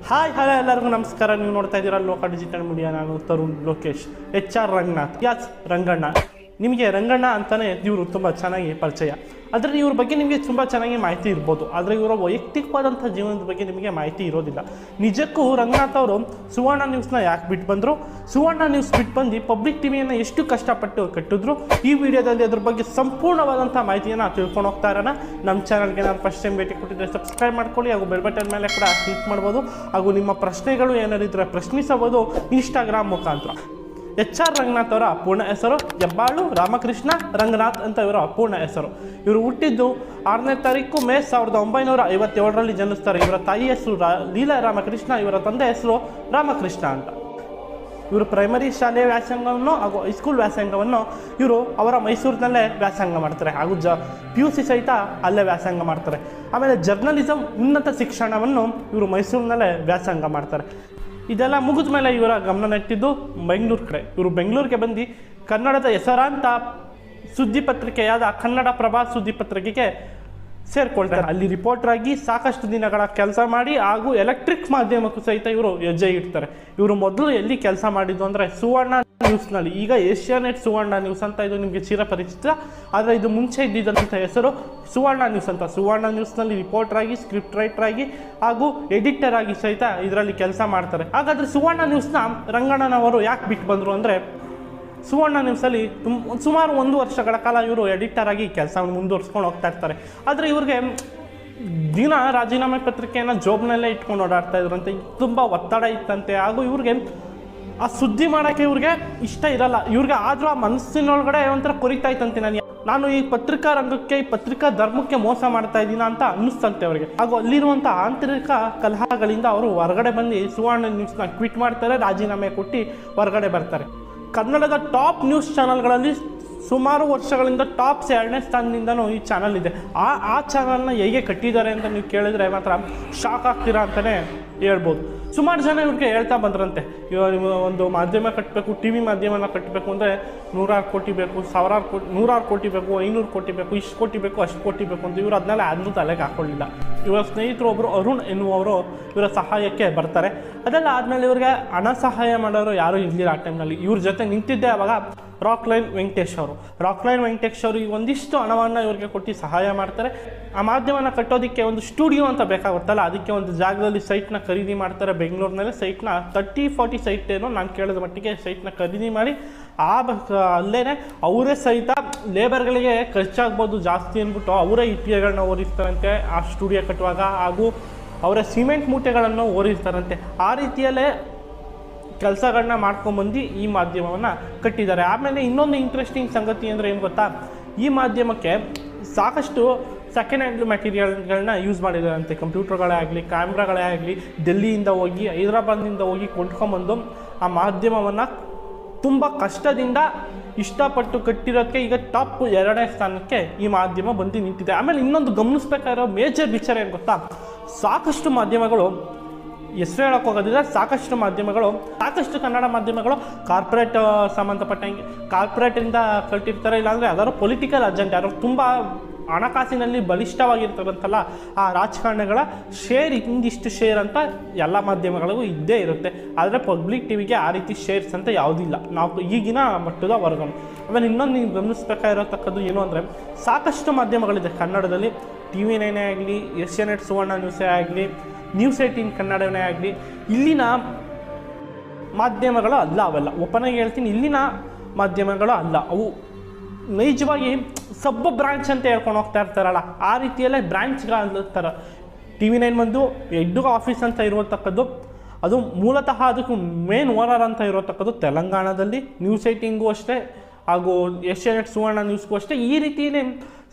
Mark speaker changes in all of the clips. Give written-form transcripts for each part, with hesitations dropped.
Speaker 1: Hi hello ಎಲ್ಲರಿಗೂ ನಮಸ್ಕಾರ. ನೀವು ನೋಡ್ತಾ ಇದ್ದೀರಾ ಲೋಕ ಡಿಜಿಟಲ್ ಮೀಡಿಯಾ. ನಾನು ತರುಣ್ ಲೋಕೇಶ್. HR Ranganath as Ranganna. ನಿಮಗೆ ರಂಗಣ್ಣ ಅಂತಲೇ ಇವರು ತುಂಬ ಚೆನ್ನಾಗಿ ಪರಿಚಯ. ಆದರೆ ಇವ್ರ ಬಗ್ಗೆ ನಿಮಗೆ ತುಂಬ ಚೆನ್ನಾಗಿ ಮಾಹಿತಿ ಇರ್ಬೋದು, ಆದರೆ ಇವರ ವೈಯಕ್ತಿಕವಾದಂಥ ಜೀವನದ ಬಗ್ಗೆ ನಿಮಗೆ ಮಾಹಿತಿ ಇರೋದಿಲ್ಲ. ನಿಜಕ್ಕೂ ರಂಗನಾಥ್ ಅವರು ಸುವರ್ಣ ನ್ಯೂಸ್ನ ಯಾಕೆ ಬಿಟ್ಟು ಬಂದರು, ಸುವರ್ಣ ನ್ಯೂಸ್ ಬಿಟ್ಟು ಬಂದು ಪಬ್ಲಿಕ್ ಟಿವಿಯನ್ನು ಎಷ್ಟು ಕಷ್ಟಪಟ್ಟು ಕಟ್ಟಿದ್ರು, ಈ ವಿಡಿಯೋದಲ್ಲಿ ಅದ್ರ ಬಗ್ಗೆ ಸಂಪೂರ್ಣವಾದಂಥ ಮಾಹಿತಿಯನ್ನು ತಿಳ್ಕೊಂಡು ಹೋಗ್ತಾ ಇರೋಣ. ನಮ್ಮ ಚಾನಲ್ಗೆ ನಾನು ಫಸ್ಟ್ ಟೈಮ್ ಭೇಟಿ ಕೊಟ್ಟಿದ್ದರೆ ಸಬ್ಸ್ಕ್ರೈಬ್ ಮಾಡ್ಕೊಳ್ಳಿ, ಹಾಗೂ ಬೆಲ್ ಬಟನ್ ಮೇಲೆ ಕೂಡ ಕ್ಲಿಕ್ ಮಾಡ್ಬೋದು. ಹಾಗೂ ನಿಮ್ಮ ಪ್ರಶ್ನೆಗಳು ಏನಾದ್ರು ಇದ್ದರೆ ಪ್ರಶ್ನಿಸಬಹುದು ಇನ್ಸ್ಟಾಗ್ರಾಮ್ ಮುಖಾಂತರ. HR ರಂಗನಾಥ್ ಅವರ ಪೂರ್ಣ ಹೆಸರು ಹೆಬ್ಬಾಳು ರಾಮಕೃಷ್ಣ ರಂಗನಾಥ್ ಅಂತ ಇವರ ಪೂರ್ಣ ಹೆಸರು. ಇವರು ಹುಟ್ಟಿದ್ದು 6ನೇ ತಾರೀಕು ಮೇ 1957ರಲ್ಲಿ ಜನಿಸ್ತಾರೆ. ಇವರ ತಾಯಿ ಹೆಸರು ಲೀಲಾ ರಾಮಕೃಷ್ಣ, ಇವರ ತಂದೆ ಹೆಸರು ರಾಮಕೃಷ್ಣ ಅಂತ. ಇವರು ಪ್ರೈಮರಿ ಶಾಲೆಯ ವ್ಯಾಸಂಗವನ್ನು ಹಾಗೂ ಹೈಸ್ಕೂಲ್ ವ್ಯಾಸಂಗವನ್ನು ಇವರು ಅವರ ಮೈಸೂರಿನಲ್ಲೇ ವ್ಯಾಸಂಗ ಮಾಡ್ತಾರೆ, ಹಾಗೂ PUC ಸಹಿತ ಅಲ್ಲೇ ವ್ಯಾಸಂಗ ಮಾಡ್ತಾರೆ. ಆಮೇಲೆ ಜರ್ನಲಿಸಮ್ ಉನ್ನತ ಶಿಕ್ಷಣವನ್ನು ಇವರು ಮೈಸೂರಿನಲ್ಲೇ ವ್ಯಾಸಂಗ ಮಾಡ್ತಾರೆ. ಇದೆಲ್ಲ ಮುಗಿದ ಮೇಲೆ ಇವರ ಗಮನ ನೆಟ್ಟಿದ್ದು ಬೆಂಗಳೂರು ಕಡೆ. ಇವರು ಬೆಂಗಳೂರಿಗೆ ಬಂದು ಕನ್ನಡದ ಹೆಸರಾಂತ ಸುದ್ದಿ ಪತ್ರಿಕೆಯಾದ ಕನ್ನಡ ಪ್ರಭಾ ಸುದ್ದಿ ಪತ್ರಿಕೆಗೆ ಸೇರಿಕೊಳ್ತಾರೆ. ಅಲ್ಲಿ ರಿಪೋರ್ಟರ್ ಆಗಿ ಸಾಕಷ್ಟು ದಿನಗಳ ಕೆಲಸ ಮಾಡಿ, ಹಾಗೂ ಎಲೆಕ್ಟ್ರಿಕ್ ಮಾಧ್ಯಮಕ್ಕೂ ಸಹಿತ ಇವರು ಹೆಜ್ಜೆ ಇಡ್ತಾರೆ. ಇವರು ಮೊದಲು ಎಲ್ಲಿ ಕೆಲಸ ಮಾಡಿದ್ದು ಅಂದರೆ ಸುವರ್ಣ ನ್ಯೂಸ್ನಲ್ಲಿ, ಈಗ ಏಷ್ಯಾನೆಟ್ ಸುವರ್ಣ ನ್ಯೂಸ್ ಅಂತ ಇದು ನಿಮಗೆ ಚಿರಪರಿಚಿತ. ಆದರೆ ಇದು ಮುಂಚೆ ಇದ್ದಿದ್ದಂಥ ಹೆಸರು ಸುವರ್ಣ ನ್ಯೂಸ್ ಅಂತ. ಸುವರ್ಣ ನ್ಯೂಸ್ನಲ್ಲಿ ರಿಪೋರ್ಟರ್ ಆಗಿ, ಸ್ಕ್ರಿಪ್ಟ್ ರೈಟರ್ ಆಗಿ, ಹಾಗೂ ಎಡಿಟರ್ ಆಗಿ ಸಹಿತ ಇದರಲ್ಲಿ ಕೆಲಸ ಮಾಡ್ತಾರೆ. ಹಾಗಾದರೆ ಸುವರ್ಣ ನ್ಯೂಸ್ನ ರಂಗಣ್ಣನವರು ಯಾಕೆ ಬಿಟ್ಟು ಬಂದರು ಅಂದರೆ, ಸುವರ್ಣ ನ್ಯೂಸಲ್ಲಿ ಸುಮಾರು 1 ವರ್ಷಗಳ ಕಾಲ ಇವರು ಎಡಿಟರ್ ಆಗಿ ಕೆಲಸವನ್ನು ಮುಂದುವರ್ಸ್ಕೊಂಡು ಹೋಗ್ತಾ ಇರ್ತಾರೆ. ಆದರೆ ಇವ್ರಿಗೆ ದಿನ ರಾಜೀನಾಮೆ ಪತ್ರಿಕೆಯನ್ನು ಜೋಬ್ನಲ್ಲೇ ಇಟ್ಕೊಂಡು ಓಡಾಡ್ತಾ ಇದ್ರಂತೆ. ತುಂಬ ಒತ್ತಡ ಇತ್ತಂತೆ, ಹಾಗೂ ಇವ್ರಿಗೆ ಆ ಸುದ್ದಿ ಮಾಡೋಕ್ಕೆ ಇವ್ರಿಗೆ ಇಷ್ಟ ಇರಲ್ಲ. ಇವ್ರಿಗೆ ಆದರೂ ಆ ಮನಸ್ಸಿನೊಳಗಡೆ ಒಂಥರ ಕೊರಿತಾ ಇತ್ತಂತೆ, ನಾನು ಈ ಪತ್ರಿಕಾ ರಂಗಕ್ಕೆ, ಈ ಪತ್ರಿಕಾ ಧರ್ಮಕ್ಕೆ ಮೋಸ ಮಾಡ್ತಾ ಇದ್ದೀನ ಅಂತ ಅನ್ನಿಸ್ತಂತೆ ಅವರಿಗೆ. ಹಾಗೂ ಅಲ್ಲಿರುವಂಥ ಆಂತರಿಕ ಕಲಹಗಳಿಂದ ಅವರು ಹೊರಗಡೆ ಬಂದು ಸುವರ್ಣ ನ್ಯೂಸ್ನ ಕ್ವಿಟ್ ಮಾಡ್ತಾರೆ, ರಾಜೀನಾಮೆ ಕೊಟ್ಟು ಹೊರಗಡೆ ಬರ್ತಾರೆ. ಕನ್ನಡದ ಟಾಪ್ ನ್ಯೂಸ್ ಚಾನಲ್ಗಳಲ್ಲಿ ಸುಮಾರು ವರ್ಷಗಳಿಂದ ಟಾಪ್ 2ನೇ ಸ್ಥಾನದಿಂದನೂ ಈ ಚಾನಲ್ ಇದೆ. ಆ ಚಾನಲ್ನ ಹೇಗೆ ಕಟ್ಟಿದ್ದಾರೆ ಅಂತ ನೀವು ಕೇಳಿದರೆ ಮಾತ್ರ ಶಾಕ್ ಆಗ್ತೀರಾ ಅಂತಲೇ ಹೇಳ್ಬೋದು. ಸುಮಾರು ಜನ ಇವ್ರಿಗೆ ಹೇಳ್ತಾ ಬಂದ್ರಂತೆ, ಇವಾಗ ನೀವು ಒಂದು ಮಾಧ್ಯಮ ಕಟ್ಟಬೇಕು, TV ಮಾಧ್ಯಮನ ಕಟ್ಟಬೇಕು ಅಂದರೆ 100 ಕೋಟಿ ಬೇಕು, 100 ಕೋಟಿ ಬೇಕು, 500 ಕೋಟಿ ಬೇಕು, ಇಷ್ಟು ಕೋಟಿ ಬೇಕು, ಅಷ್ಟು ಕೋಟಿ ಬೇಕು ಅಂತ. ಇವರು ಅದನ್ನೆಲ್ಲ ಯಾರನ್ನೂ ತಲೆಗೆ ಹಾಕ್ಕೊಳ್ಳಿಲ್ಲ. ಇವರ ಸ್ನೇಹಿತರು ಒಬ್ಬರು ಅರುಣ್ ಎನ್ನುವವರು ಇವರ ಸಹಾಯಕ್ಕೆ ಬರ್ತಾರೆ. ಅದೆಲ್ಲ ಆದಮೇಲೆ ಇವ್ರಿಗೆ ಹಣ ಸಹಾಯ ಮಾಡೋರು ಯಾರೂ ಇರಲಿಲ್ಲ ಆ ಟೈಮ್ನಲ್ಲಿ. ಇವ್ರ ಜೊತೆ ನಿಂತಿದ್ದೆ ಅವಾಗ ರಾಕ್ಲೈನ್ ವೆಂಕಟೇಶ್ ಅವರು. ರಾಕ್ಲೈನ್ ವೆಂಕಟೇಶ್ ಅವರು ಈಗ ಒಂದಿಷ್ಟು ಹಣವನ್ನು ಇವ್ರಿಗೆ ಕೊಟ್ಟು ಸಹಾಯ ಮಾಡ್ತಾರೆ. ಆ ಮಾಧ್ಯಮನ ಕಟ್ಟೋದಕ್ಕೆ ಒಂದು ಸ್ಟುಡಿಯೋ ಅಂತ ಬೇಕಾಗುತ್ತಲ್ಲ, ಅದಕ್ಕೆ ಒಂದು ಜಾಗದಲ್ಲಿ ಸೈಟ್ನ ಖರೀದಿ ಮಾಡ್ತಾರೆ. ಬೆಂಗಳೂರಿನಲ್ಲಿ ಸೈಟ್ನ 30-40 ಸೈಟ್ ಏನೋ ನಾನು ಕೇಳಿದ ಮಟ್ಟಿಗೆ ಸೈಟ್ನ ಖರೀದಿ ಮಾಡಿ, ಅಲ್ಲೇ ಅವರೇ ಸಹಿತ ಲೇಬರ್ಗಳಿಗೆ ಖರ್ಚಾಗ್ಬೋದು ಜಾಸ್ತಿ ಅಂದ್ಬಿಟ್ಟು ಅವರೇ ಇಟ್ಟಿಗೆಗಳನ್ನ ಓರಿಸ್ತಾರಂತೆ ಆ ಸ್ಟುಡಿಯೋ ಕಟ್ಟುವಾಗ, ಹಾಗೂ ಅವರ ಸಿಮೆಂಟ್ ಮೂಟೆಗಳನ್ನು ಓರಿಸ್ತಾರಂತೆ. ಆ ರೀತಿಯಲ್ಲೇ ಕೆಲಸಗಳನ್ನ ಮಾಡ್ಕೊಂಬಂದು ಈ ಮಾಧ್ಯಮವನ್ನು ಕಟ್ಟಿದ್ದಾರೆ. ಆಮೇಲೆ ಇನ್ನೊಂದು ಇಂಟ್ರೆಸ್ಟಿಂಗ್ ಸಂಗತಿ ಅಂದರೆ ಏನು ಗೊತ್ತಾ, ಈ ಮಾಧ್ಯಮಕ್ಕೆ ಸಾಕಷ್ಟು ಸೆಕೆಂಡ್ ಹ್ಯಾಂಡ್ ಮೆಟೀರಿಯಲ್ಗಳನ್ನ ಯೂಸ್ ಮಾಡಿದ್ದಾರಂತೆ. ಕಂಪ್ಯೂಟರ್ಗಳೇ ಆಗಲಿ, ಕ್ಯಾಮ್ರಾಗಳೇ ಆಗಲಿ, ಡೆಲ್ಲಿಯಿಂದ ಹೋಗಿ, ಹೈದರಾಬಾದ್ನಿಂದ ಹೋಗಿ ಕೊಂಡ್ಕೊಂಬಂದು ಆ ಮಾಧ್ಯಮವನ್ನು ತುಂಬ ಕಷ್ಟದಿಂದ ಇಷ್ಟಪಟ್ಟು ಕಟ್ಟಿರೋದಕ್ಕೆ ಈಗ ಟಾಪ್ 2ನೇ ಸ್ಥಾನಕ್ಕೆ ಈ ಮಾಧ್ಯಮ ಬಂದು ನಿಂತಿದೆ. ಆಮೇಲೆ ಇನ್ನೊಂದು ಗಮನಿಸ್ಬೇಕಾಗಿರೋ ಮೇಜರ್ ವಿಚಾರ ಏನು ಗೊತ್ತಾ, ಸಾಕಷ್ಟು ಮಾಧ್ಯಮಗಳು, ಹೆಸರು ಹೇಳೋಕ್ಕೆ ಹೋಗೋದಿಲ್ಲ, ಸಾಕಷ್ಟು ಕನ್ನಡ ಮಾಧ್ಯಮಗಳು ಕಾರ್ಪೊರೇಟ್ ಸಂಬಂಧಪಟ್ಟಂಗೆ ಕಾರ್ಪೊರೇಟಿಂದ ಕಟ್ಟಿರ್ತಾರೆ, ಇಲ್ಲಾಂದರೆ ಯಾವ್ದಾದ್ರು ಪೊಲಿಟಿಕಲ್ ಅಜೆಂಡ, ಯಾರು ತುಂಬ ಹಣಕಾಸಿನಲ್ಲಿ ಬಲಿಷ್ಠವಾಗಿರ್ತಾರಂತಲ್ಲ ಆ ರಾಜಕಾರಣಿಗಳ ಶೇರ್, ಇಂದಿಷ್ಟು ಶೇರ್ ಅಂತ ಎಲ್ಲ ಮಾಧ್ಯಮಗಳಿಗೂ ಇದ್ದೇ ಇರುತ್ತೆ. ಆದರೆ ಪಬ್ಲಿಕ್ ಟಿವಿಗೆ ಆ ರೀತಿ ಶೇರ್ಸ್ ಅಂತ ಯಾವುದಿಲ್ಲ, ನಾವು ಈಗಿನ ಮಟ್ಟದ ವರ್ಗನು. ಆಮೇಲೆ ಇನ್ನೊಂದು ನೀವು ಗಮನಿಸಬೇಕಾಗಿರತಕ್ಕದ್ದು ಏನು ಅಂದರೆ, ಸಾಕಷ್ಟು ಮಾಧ್ಯಮಗಳಿದೆ ಕನ್ನಡದಲ್ಲಿ. TV9 ಆಗಲಿ, ಏಷ್ಯಾನೆಟ್ ಸುವರ್ಣ ನ್ಯೂಸೇ ಆಗಲಿ, ನ್ಯೂಸ್ 18 ಕನ್ನಡವೇ ಆಗಲಿ, ಇಲ್ಲಿನ ಮಾಧ್ಯಮಗಳು ಅಲ್ಲ ಅವೆಲ್ಲ. ಒಪ್ಪನಾಗಿ ಹೇಳ್ತೀನಿ, ಇಲ್ಲಿನ ಮಾಧ್ಯಮಗಳು ಅಲ್ಲ ಅವು. ನೈಜವಾಗಿ ಸಬ್ ಬ್ರಾಂಚ್ ಅಂತ ಹೇಳ್ಕೊಂಡು ಹೋಗ್ತಾ ಇರ್ತಾರಲ್ಲ, ಆ ರೀತಿಯಲ್ಲೇ ಬ್ರಾಂಚ್ಗಳಂತಾರೆ. TV9 ಬಂದು ಹೆಡ್ ಆಫೀಸ್ ಅಂತ ಇರುವತಕ್ಕದ್ದು, ಅದು ಮೂಲತಃ ಅದಕ್ಕೂ ಮೇನ್ ಓನರ್ ಅಂತ ಇರೋತಕ್ಕದ್ದು ತೆಲಂಗಾಣದಲ್ಲಿ. ನ್ಯೂಸ್ 18ಗೂ ಅಷ್ಟೇ, ಹಾಗೂ ಏಷ್ಯಾನೆಟ್ ಸುವರ್ಣ ನ್ಯೂಸ್ಗೂ ಅಷ್ಟೇ. ಈ ರೀತಿಯಲ್ಲಿ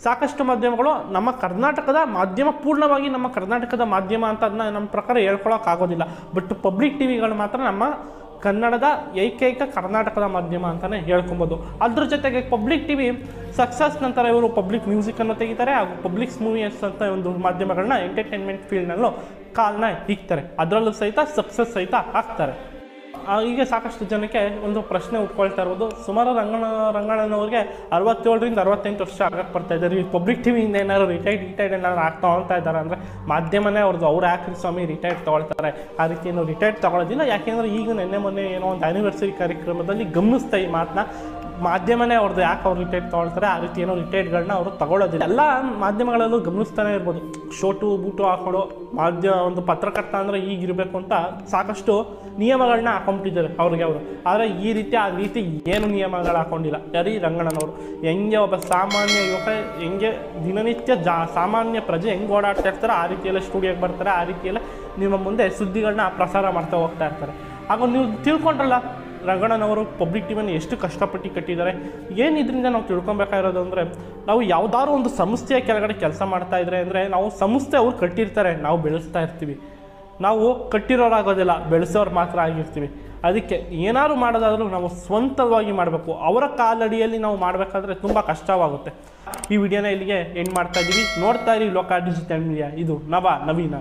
Speaker 1: ಸಾಕಷ್ಟು ಮಾಧ್ಯಮಗಳು ನಮ್ಮ ಕರ್ನಾಟಕದ ಮಾಧ್ಯಮ, ಪೂರ್ಣವಾಗಿ ನಮ್ಮ ಕರ್ನಾಟಕದ ಮಾಧ್ಯಮ ಅಂತ ಅದನ್ನ ನಮ್ಮ ಪ್ರಕಾರ ಹೇಳ್ಕೊಳಕ್ಕಾಗೋದಿಲ್ಲ. ಬಟ್ ಪಬ್ಲಿಕ್ ಟಿವಿಗಳು ಮಾತ್ರ ನಮ್ಮ ಕನ್ನಡದ ಏಕೈಕ ಕರ್ನಾಟಕದ ಮಾಧ್ಯಮ ಅಂತಲೇ ಹೇಳ್ಕೊಬೋದು. ಅದ್ರ ಜೊತೆಗೆ ಪಬ್ಲಿಕ್ ಟಿವಿ ಸಕ್ಸಸ್ ನಂತರ ಇವರು ಪಬ್ಲಿಕ್ ಮ್ಯೂಸಿಕನ್ನು ತೆಗಿತಾರೆ, ಹಾಗೂ ಪಬ್ಲಿಕ್ಸ್ ಮೂವೀಸ್ ಅಂತ ಒಂದು ಮಾಧ್ಯಮಗಳನ್ನ ಎಂಟರ್ಟೈನ್ಮೆಂಟ್ ಫೀಲ್ಡ್ನಲ್ಲೂ ಕಾಲನ್ನ ಇಕ್ತಾರೆ. ಅದರಲ್ಲೂ ಸಹಿತ ಸಕ್ಸಸ್ ಸಹಿತ ಆಗ್ತಾರೆ. ಹೀಗೆ ಸಾಕಷ್ಟು ಜನಕ್ಕೆ ಒಂದು ಪ್ರಶ್ನೆ ಉಟ್ಕೊಳ್ತಾ ಇರ್ಬೋದು. ಸುಮಾರು ರಂಗಣ್ಣನವ್ರಿಗೆ 67ರಿಂದ 68 ವರ್ಷ ಆಗಕ್ಕೆ ಬರ್ತಾ ಇದ್ದಾರೆ. ಈ ಪಬ್ಲಿಕ್ ಟಿವಿಯಿಂದ ಏನಾದ್ರು ರಿಟೈರ್ಡ್ ಏನಾದ್ರು ತೊಗೊಳ್ತಾ ಇದ್ದಾರೆ ಅಂದರೆ ಮಾಧ್ಯಮನೇ ಅವ್ರದ್ದು. ಅವ್ರು ಯಾಕ್ರಿ ಸ್ವಾಮಿ ರಿಟೈರ್ಡ್ ತೊಗೊಳ್ತಾರೆ? ಆ ರೀತಿ ಏನು ರಿಟೈರ್ಡ್ ತೊಗೊಳ್ಳೋದಿಲ್ಲ. ಯಾಕೆಂದರೆ ಈಗ ಮೊನ್ನೆ ಏನೋ ಒಂದು ಆ್ಯನಿವರ್ಸರಿ ಕಾರ್ಯಕ್ರಮದಲ್ಲಿ ಗಮನಿಸ್ತಾ ಈ ಮಾತನ್ನ, ಮಾಧ್ಯಮನೇ ಅವ್ರದ್ದು ಯಾಕೆ ಅವ್ರು ರಿಟೈರ್ಡ್ ತೊಗೊಳ್ತಾರೆ, ಆ ರೀತಿ ಏನೋ ರಿಟೈರ್ಡ್ಗಳನ್ನ ಅವರು ತಗೊಳ್ಳೋದಿಲ್ಲ. ಎಲ್ಲ ಮಾಧ್ಯಮಗಳಲ್ಲೂ ಗಮನಿಸ್ತಾನೆ ಇರ್ಬೋದು. ಶೋಟು ಬೂಟು ಹಾಕೊಳ್ಳೋ ಒಂದು ಪತ್ರಕರ್ತ ಅಂದರೆ ಈಗಿರಬೇಕು ಅಂತ ಸಾಕಷ್ಟು ನಿಯಮಗಳನ್ನ ಹಾಕೊಂಡ್ಬಿಟ್ಟಿದ್ದಾರೆ ಅವ್ರಿಗೆ ಅವರು. ಆದರೆ ಈ ರೀತಿ ಏನು ನಿಯಮಗಳು ಹಾಕೊಂಡಿಲ್ಲ ಯಾರೀ ರಂಗಣ್ಣನವರು. ಹೆಂಗೆ ಒಬ್ಬ ಸಾಮಾನ್ಯ ಯುವಕ ಹೆಂಗೆ ದಿನನಿತ್ಯ ಸಾಮಾನ್ಯ ಪ್ರಜೆ ಹೆಂಗೆ ಓಡಾಡ್ತಾ ಇರ್ತಾರೆ ಆ ರೀತಿಯೆಲ್ಲ ಸ್ಟುಡಿಯೋಗೆ ಬರ್ತಾರೆ, ಆ ರೀತಿಯೆಲ್ಲ ನಿಮ್ಮ ಮುಂದೆ ಸುದ್ದಿಗಳನ್ನ ಪ್ರಸಾರ ಮಾಡ್ತಾ ಹೋಗ್ತಾ ಇರ್ತಾರೆ. ಹಾಗೂ ನೀವು ತಿಳ್ಕೊಂಡ್ರಲ್ಲ ರಂಗಣ್ಣನವರು ಪಬ್ಲಿಕ್ ಟಿವಿಯನ್ನು ಎಷ್ಟು ಕಷ್ಟಪಟ್ಟು ಕಟ್ಟಿದ್ದಾರೆ. ಏನಿದ್ರಿಂದ ನಾವು ತಿಳ್ಕೊಬೇಕಾಗಿರೋದು ಅಂದರೆ, ನಾವು ಯಾವುದಾದ್ರು ಒಂದು ಸಂಸ್ಥೆಯ ಕೆಳಗಡೆ ಕೆಲಸ ಮಾಡ್ತಾ ಇದ್ರೆ ಅಂದರೆ ನಾವು ಸಂಸ್ಥೆ ಅವ್ರು ಕಟ್ಟಿರ್ತಾರೆ, ನಾವು ಬೆಳೆಸ್ತಾ ಇರ್ತೀವಿ. ನಾವು ಕಟ್ಟಿರೋರಾಗೋದಿಲ್ಲ, ಬೆಳೆಸೋರು ಮಾತ್ರ ಆಗಿರ್ತೀವಿ. ಅದಕ್ಕೆ ಏನಾದ್ರು ಮಾಡೋದಾದ್ರೂ ನಾವು ಸ್ವಂತವಾಗಿ ಮಾಡಬೇಕು. ಅವರ ಕಾಲಡಿಯಲ್ಲಿ ನಾವು ಮಾಡಬೇಕಾದ್ರೆ ತುಂಬ ಕಷ್ಟವಾಗುತ್ತೆ. ಈ ವಿಡಿಯೋನ ಇಲ್ಲಿಗೆ ಎಂಡ್ ಮಾಡ್ತಾ ಇದ್ದೀವಿ. ನೋಡ್ತಾ ಇರಿ ಲೋಕ ಡಿಜಿಟಲ್ ಮೀಡಿಯಾ. ಇದು ನವೀನ.